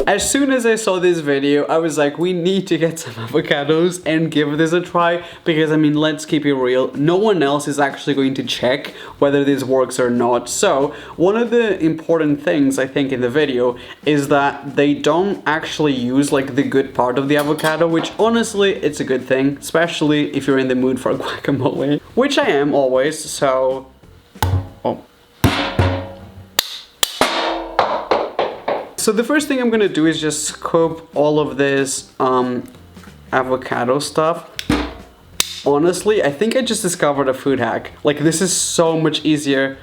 As soon as I saw this video, I was like, we need to get some avocados and give this a try, because I mean, let's keep it real, no one else is actually going to check whether this works or not. So one of the important things I think in the video is that they don't actually use like the good part of the avocado, which honestly it's a good thing, especially if you're in the mood for guacamole, which I am always. So So the first thing I'm gonna do is just scoop all of this avocado stuff. Honestly, I think I just discovered a food hack. Like, this is so much easier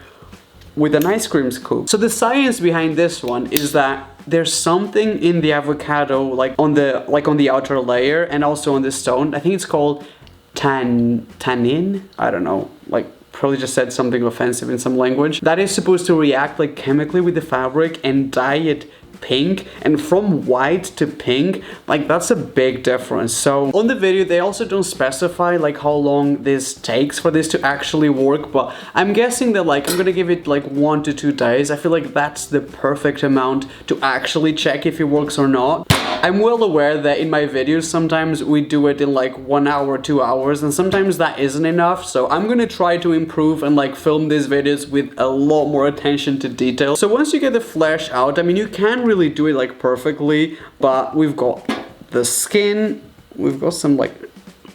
with an ice cream scoop. So the science behind this one is that there's something in the avocado, like on the outer layer and also on the stone. I think it's called tannin. I don't know, like probably just said something offensive in some language. That is supposed to react like chemically with the fabric and dye it pink, and from white to pink, like that's a big difference. So on the video they also don't specify like how long this takes for this to actually work, but I'm guessing that like I'm gonna give it like 1 to 2 days. I feel like that's the perfect amount to actually check if it works or not. I'm well aware that in my videos sometimes we do it in like 1 hour, 2 hours, and sometimes that isn't enough. So I'm gonna try to improve and like film these videos with a lot more attention to detail. So once you get the flesh out, I mean, you can really do it like perfectly, but we've got the skin, we've got some like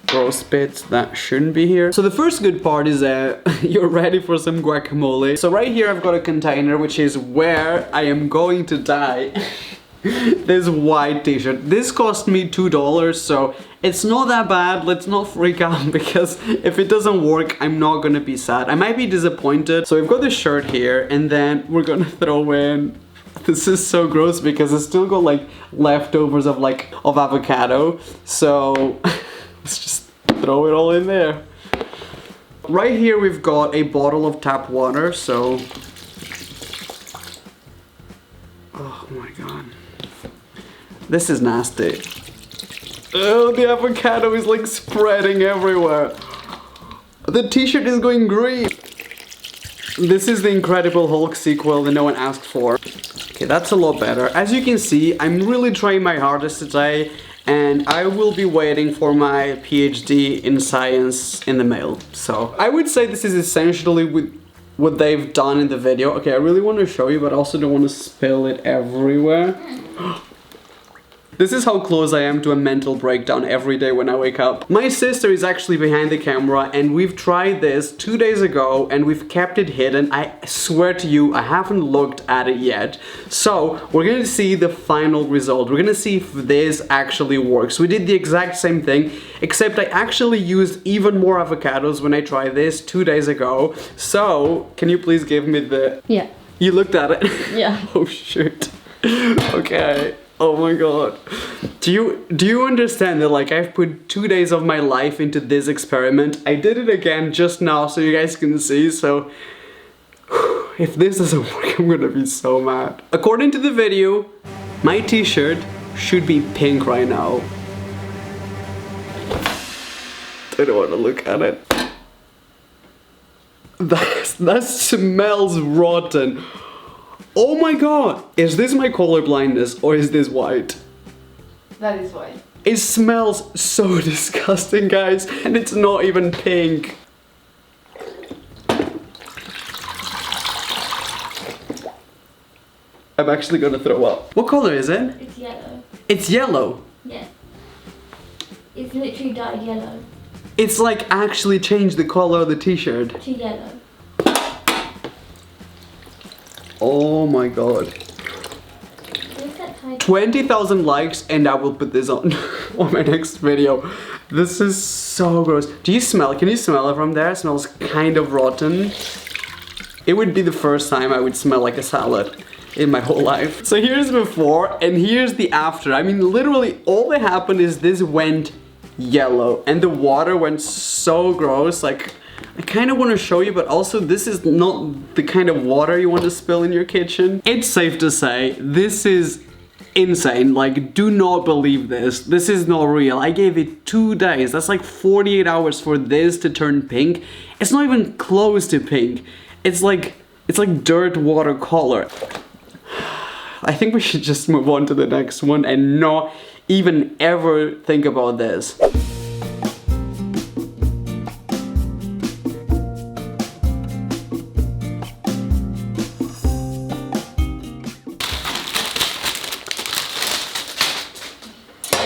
gross bits that shouldn't be here. So the first good part is that you're ready for some guacamole. So right here I've got a container, which is where I am going to dye this white t-shirt. This cost me $2, so it's not that bad. Let's not freak out, because if it doesn't work, I'm not gonna be sad. I might be disappointed. So we've got this shirt here, and then we're gonna throw in, this is so gross because it's still got like leftovers of avocado. So let's just throw it all in there. Right here we've got a bottle of tap water, so oh my god. This is nasty. Oh, the avocado is like spreading everywhere. The t-shirt is going green. This is the Incredible Hulk sequel that no one asked for. Okay, that's a lot better. As you can see, I'm really trying my hardest today, and I will be waiting for my PhD in science in the mail. So I would say this is essentially what they've done in the video. Okay, I really want to show you, but I also don't want to spill it everywhere. This is how close I am to a mental breakdown every day when I wake up. My sister is actually behind the camera, and we've tried this 2 days ago and we've kept it hidden. I swear to you, I haven't looked at it yet. So we're gonna see the final result. We're gonna see if this actually works. We did the exact same thing, except I actually used even more avocados when I tried this 2 days ago. So can you please give me the... Yeah. You looked at it? Yeah. Oh shoot. Okay. Oh my god. Do you understand that like I've put 2 days of my life into this experiment? I did it again just now so you guys can see, so if this doesn't work, I'm gonna be so mad. According to the video, my t-shirt should be pink right now. I don't want to look at it. That smells rotten. Oh my god! Is this my color blindness or is this white? That is white. It smells so disgusting, guys, and it's not even pink. I'm actually gonna throw up. What color is it? It's yellow. It's yellow? Yeah. It's literally dyed yellow. It's like actually changed the color of the t-shirt. To yellow. Oh my god. 20,000 likes and I will put this on my next video. This is so gross. Do you smell it? Can you smell it from there? It smells kind of rotten. It would be the first time I would smell like a salad in my whole life. So here's before and here's the after. I mean, literally all that happened is this went yellow and the water went so gross. Like, I kind of want to show you, but also this is not the kind of water you want to spill in your kitchen. It's safe to say this is insane. Like, do not believe this. This is not real. I gave it 2 days. That's like 48 hours for this to turn pink. It's not even close to pink. It's like dirt watercolor. I think we should just move on to the next one and not even ever think about this.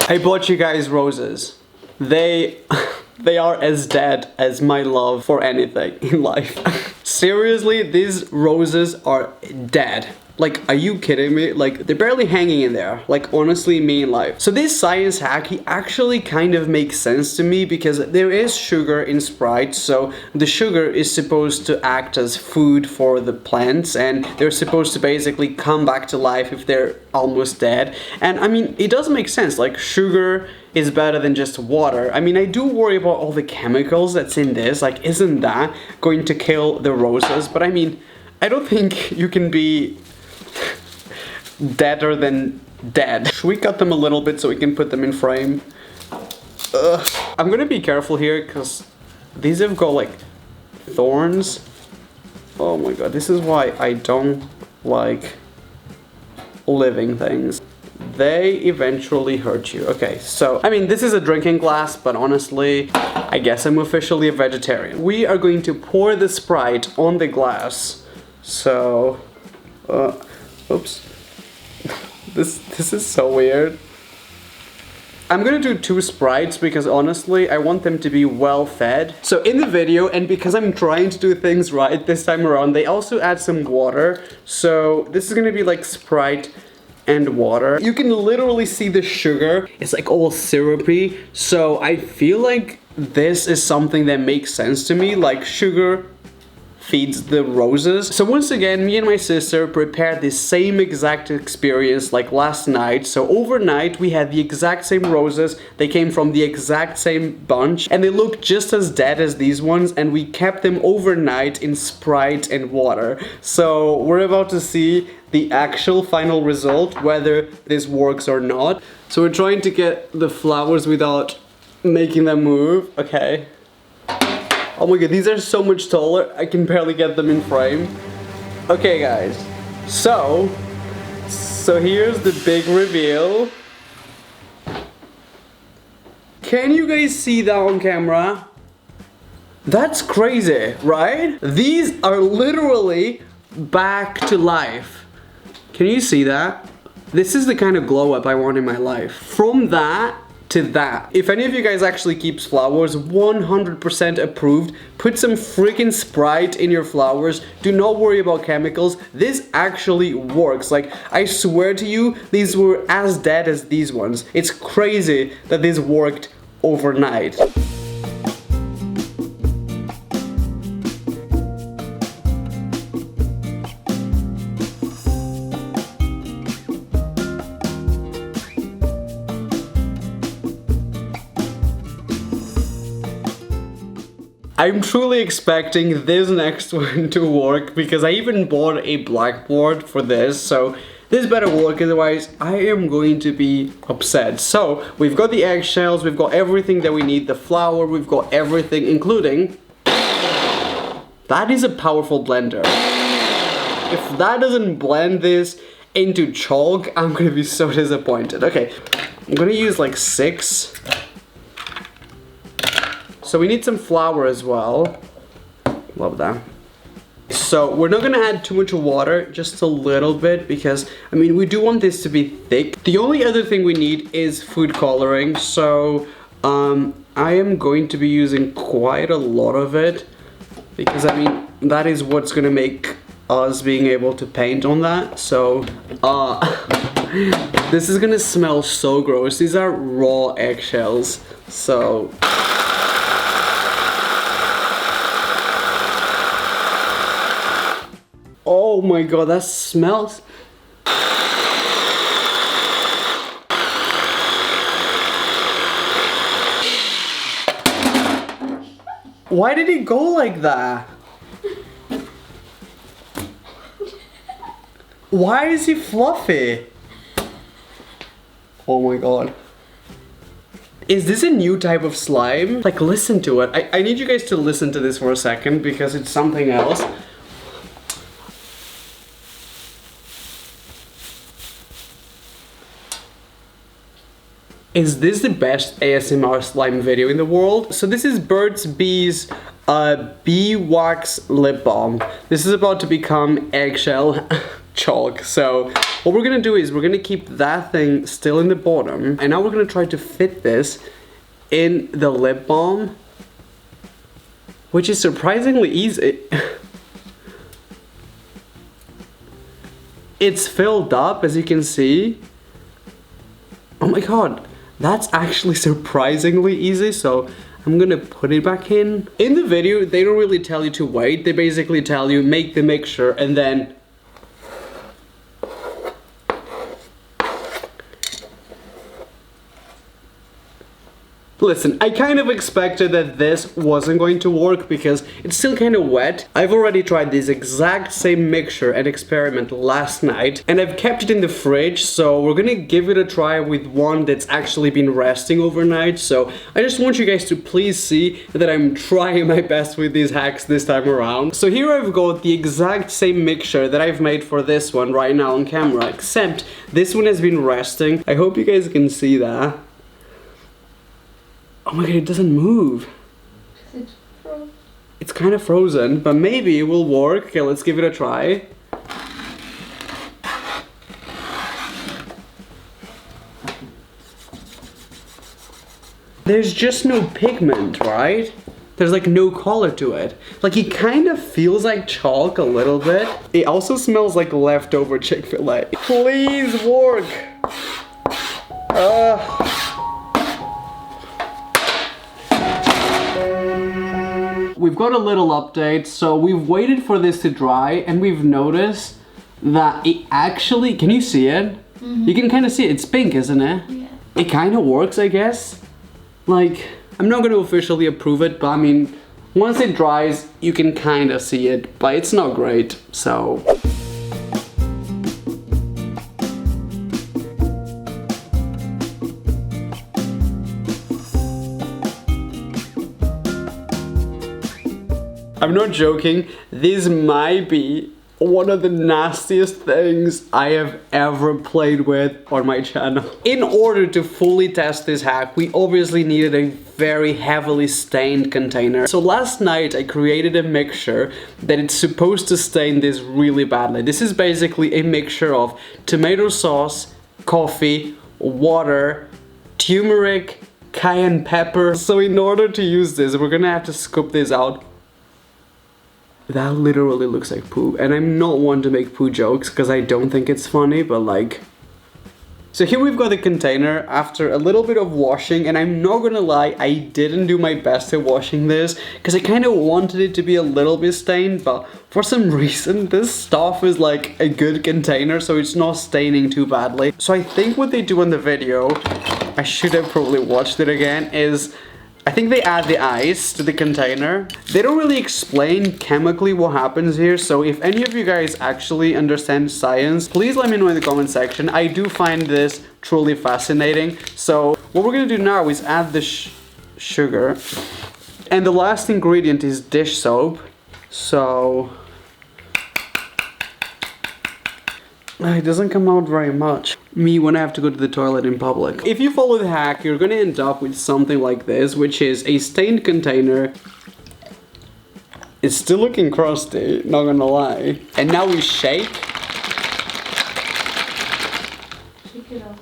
I bought you guys roses. They are as dead as my love for anything in life. Seriously, these roses are dead. Like, are you kidding me? Like, they're barely hanging in there. Like, honestly, me in life. So this science hack, he actually kind of makes sense to me because there is sugar in Sprite. So the sugar is supposed to act as food for the plants, and they're supposed to basically come back to life if they're almost dead. And I mean, it does make sense. Like, sugar is better than just water. I mean, I do worry about all the chemicals that's in this. Like, isn't that going to kill the roses? But I mean, I don't think you can be deader than dead. Should we cut them a little bit so we can put them in frame? Ugh. I'm gonna be careful here because these have got like thorns. Oh my god, this is why I don't like living things. They eventually hurt you. Okay, so, I mean, this is a drinking glass, but honestly, I guess I'm officially a vegetarian. We are going to pour the Sprite on the glass. So, oops. This is so weird. I'm gonna do 2 Sprites because honestly, I want them to be well fed. So in the video, and because I'm trying to do things right this time around, they also add some water. So this is gonna be like Sprite and water. You can literally see the sugar. It's like all syrupy. So I feel like this is something that makes sense to me, like sugar feeds the roses. So once again, me and my sister prepared the same exact experience like last night. So overnight we had the exact same roses. They came from the exact same bunch and they look just as dead as these ones, and we kept them overnight in Sprite and water. So we're about to see the actual final result, whether this works or not. So we're trying to get the flowers without making them move. Okay. Oh my god, these are so much taller, I can barely get them in frame. Okay guys, so here's the big reveal. Can you guys see that on camera? That's crazy, right? These are literally back to life. Can you see that? This is the kind of glow up I want in my life. From that to that. If any of you guys actually keeps flowers, 100% approved. Put some freaking Sprite in your flowers. Do not worry about chemicals. This actually works. Like, I swear to you, these were as dead as these ones. It's crazy that this worked overnight. I'm truly expecting this next one to work because I even bought a blackboard for this, so this better work, otherwise I am going to be upset. So we've got the eggshells, we've got everything that we need, the flour, we've got everything, including... That is a powerful blender. If that doesn't blend this into chalk, I'm gonna be so disappointed. Okay, I'm gonna use like 6. So we need some flour as well. Love that. So we're not gonna add too much water, just a little bit, because I mean we do want this to be thick. The only other thing we need is food coloring. So I am going to be using quite a lot of it because I mean that is what's gonna make us being able to paint on that. So this is gonna smell so gross. These are raw eggshells. So oh my god, that smells. Why did it go like that? Why is he fluffy? Oh my god. Is this a new type of slime? Like, listen to it. I need you guys to listen to this for a second because it's something else. Is this the best ASMR slime video in the world? So this is Burt's Bees Bee Wax Lip Balm. This is about to become eggshell chalk. So what we're gonna do is we're gonna keep that thing still in the bottom, and now we're gonna try to fit this in the lip balm, which is surprisingly easy. It's filled up, as you can see. Oh my god, that's actually surprisingly easy. So I'm gonna put it back in. In the video, they don't really tell you to wait. They basically tell you make the mixture and then listen, I kind of expected that this wasn't going to work because it's still kind of wet. I've already tried this exact same mixture and experiment last night, and I've kept it in the fridge, so we're gonna give it a try with one that's actually been resting overnight. So I just want you guys to please see that I'm trying my best with these hacks this time around. So here I've got the exact same mixture that I've made for this one right now on camera, except this one has been resting. I hope you guys can see that. Oh my god, it doesn't move. It's frozen. It's kind of frozen, but maybe it will work. Okay, let's give it a try. There's just no pigment, right? There's like no color to it. Like it kind of feels like chalk a little bit. It also smells like leftover Chick-fil-A. Please work. We've got a little update. So we've waited for this to dry and we've noticed that it actually, can you see it? Mm-hmm. You can kind of see it. It's pink, isn't it? Yeah. It kind of works, I guess. Like, I'm not going to officially approve it, but I mean, once it dries, you can kind of see it, but it's not great, so. I'm not joking, this might be one of the nastiest things I have ever played with on my channel. In order to fully test this hack, we obviously needed a very heavily stained container. So last night I created a mixture that it's supposed to stain this really badly. This is basically a mixture of tomato sauce, coffee, water, turmeric, cayenne pepper. So in order to use this, we're gonna have to scoop this out. That literally looks like poo, and I'm not one to make poo jokes because I don't think it's funny, but like. So here we've got the container after a little bit of washing, and I'm not gonna lie, I didn't do my best at washing this because I kind of wanted it to be a little bit stained, but for some reason this stuff is like a good container, so it's not staining too badly. So I think what they do in the video, I should have probably watched it again, is I think they add the ice to the container. They don't really explain chemically what happens here, so if any of you guys actually understand science, please let me know in the comment section. I do find this truly fascinating. So what we're gonna do now is add the sugar, and the last ingredient is dish soap. So it doesn't come out very much. Me when I have to go to the toilet in public. If you follow the hack, you're gonna end up with something like this, which is a stained container. It's still looking crusty, not gonna lie. And now we shake. Shake it off.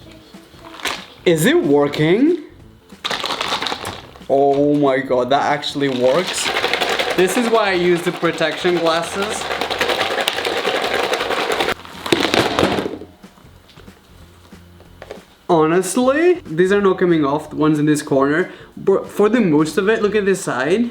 Shake. Is it working? Oh my god, that actually works. This is why I use the protection glasses. Honestly, these are not coming off, the ones in this corner, but for the most of it, look at this side.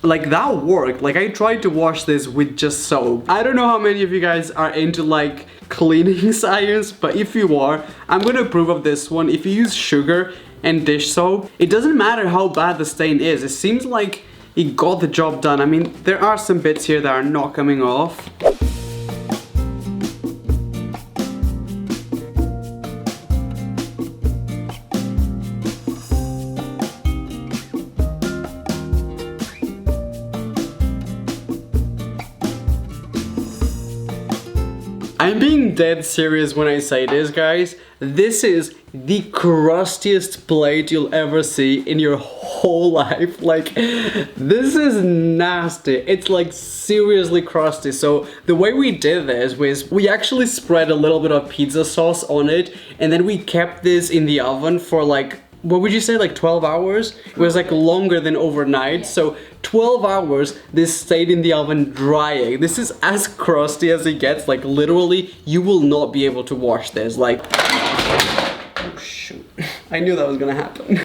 Like that worked. Like I tried to wash this with just soap. I don't know how many of you guys are into like cleaning science, but if you are, I'm gonna approve of this one. If you use sugar and dish soap, it doesn't matter how bad the stain is. It seems like it got the job done. I mean, there are some bits here that are not coming off. I'm being dead serious when I say this, guys. This is the crustiest plate you'll ever see in your whole life. Like, this is nasty. It's like seriously crusty. So the way we did this was we actually spread a little bit of pizza sauce on it, and then we kept this in the oven for like, what would you say, like 12 hours? It was like longer than overnight. So 12 hours this stayed in the oven drying. This is as crusty as it gets. Like, literally, you will not be able to wash this. Like, oh shoot, I knew that was gonna happen.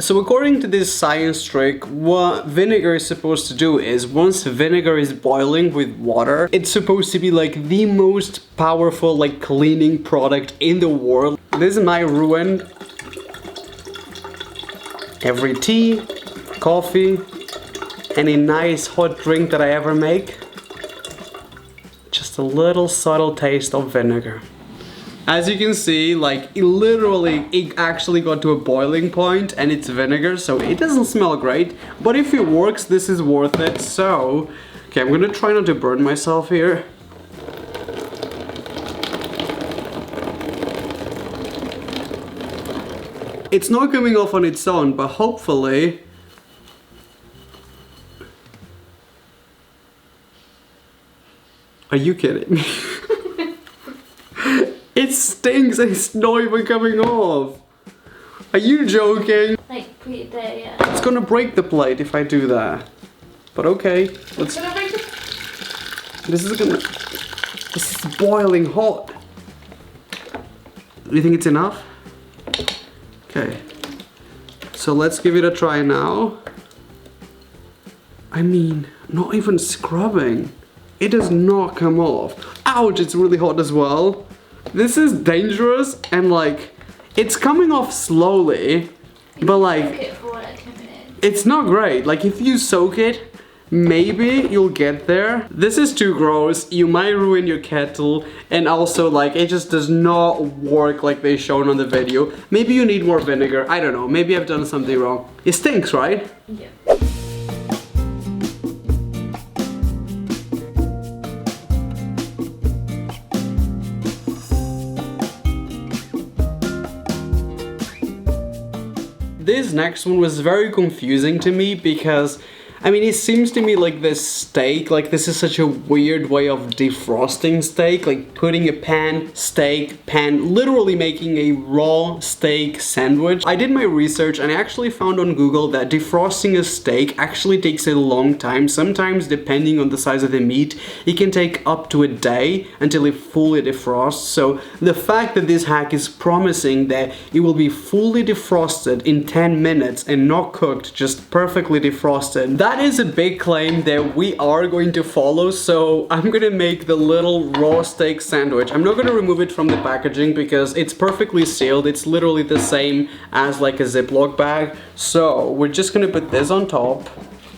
So according to this science trick, what vinegar is supposed to do is, once vinegar is boiling with water, it's supposed to be like the most powerful like cleaning product in the world. This might ruin every tea, coffee, any nice hot drink that I ever make. Just a little subtle taste of vinegar. As you can see, like, it actually got to a boiling point, and it's vinegar, so it doesn't smell great. But if it works, this is worth it. So, okay, I'm gonna try not to burn myself here. It's not coming off on its own, but hopefully... Are you kidding me? It stinks and it's not even coming off. Are you joking? Like, put it there, yeah. It's gonna break the plate if I do that. But okay, let's... This is boiling hot. Do you think it's enough? Okay, so let's give it a try now. I mean, not even scrubbing. It does not come off. Ouch, it's really hot as well. This is dangerous, and like, it's coming off slowly, but like, Soak it for like 10 minutes. It's not great. Like, if you soak it, maybe you'll get there. This is too gross. You might ruin your kettle, and also like, it just does not work like they shown on the video. Maybe you need more vinegar. I don't know. Maybe I've done something wrong. It stinks, right? Yeah. This next one was very confusing to me because, I mean, it seems to me like this steak, like this is such a weird way of defrosting steak, like putting a steak pan, literally making a raw steak sandwich. I did my research and I actually found on Google that defrosting a steak actually takes a long time. Sometimes, depending on the size of the meat, it can take up to a day until it fully defrosts. So the fact that this hack is promising that it will be fully defrosted in 10 minutes and not cooked, just perfectly defrosted, that is a big claim that we are going to follow. So I'm gonna make the little raw steak sandwich. I'm not gonna remove it from the packaging because it's perfectly sealed. It's literally the same as like a Ziploc bag. So we're just gonna put this on top.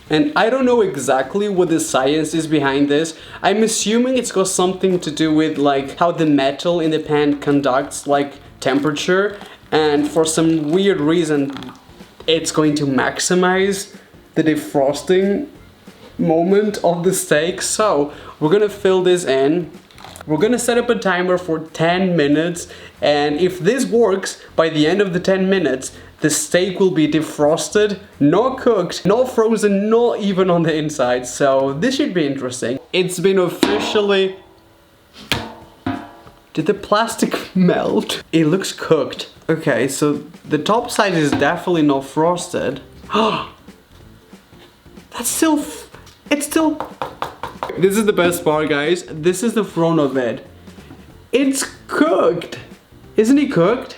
And I don't know exactly what the science is behind this. I'm assuming it's got something to do with like how the metal in the pan conducts like temperature, and for some weird reason it's going to maximize the defrosting moment of the steak. So we're gonna fill this in. We're gonna set up a timer for 10 minutes, and if this works, by the end of the 10 minutes, the steak will be defrosted, not cooked, not frozen, not even on the inside. So this should be interesting. It's been officially... Did the plastic melt? It looks cooked. Okay, so the top side is definitely not frosted. That's still... It's still... This is the best part, guys. This is the front of it. It's cooked. Isn't it cooked?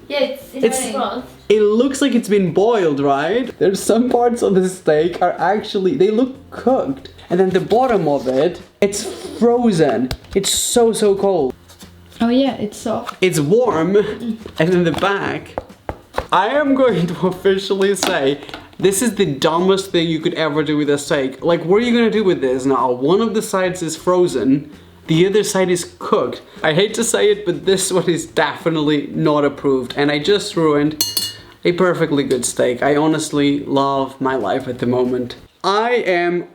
Yeah, it's frost. It looks like it's been boiled, right? There's some parts of the steak are actually... They look cooked. And then the bottom of it, it's frozen. It's so cold. Oh yeah, it's soft. It's warm. And then the back... I am going to officially say... This is the dumbest thing you could ever do with a steak. Like, what are you gonna do with this now? One of the sides is frozen, the other side is cooked. I hate to say it, but this one is definitely not approved. And I just ruined a perfectly good steak. I honestly love my life at the moment. I am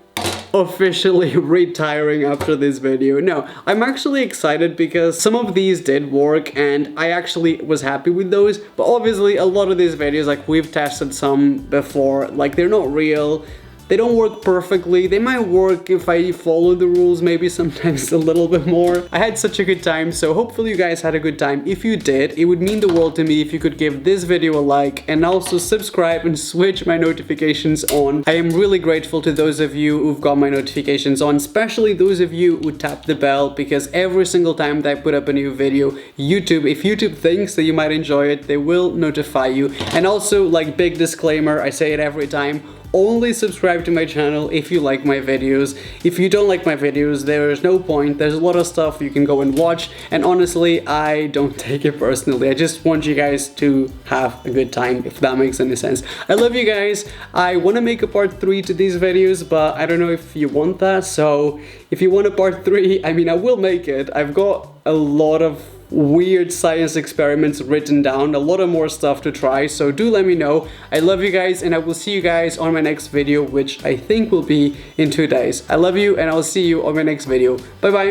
officially retiring after this video. No, I'm actually excited because some of these did work and I actually was happy with those, but obviously a lot of these videos, like we've tested some before, like they're not real. They don't work perfectly. They might work if I follow the rules, maybe sometimes a little bit more. I had such a good time, so hopefully you guys had a good time. If you did, it would mean the world to me if you could give this video a like and also subscribe and switch my notifications on. I am really grateful to those of you who've got my notifications on, especially those of you who tap the bell, because every single time that I put up a new video, if YouTube thinks that you might enjoy it, they will notify you. And also, like, big disclaimer, I say it every time, only subscribe to my channel if you like my videos. If you don't like my videos, there is no point. There's a lot of stuff you can go and watch, and honestly, I don't take it personally. I just want you guys to have a good time, if that makes any sense. I love you guys. I want to make a part 3 to these videos, but I don't know if you want that, so if you want a part 3, I mean, I will make it. I've got a lot of weird science experiments written down, a lot of more stuff to try, so do let me know. I love you guys, and I will see you guys on my next video, which I think will be in 2 days. I love you, and I'll see you on my next video. Bye bye.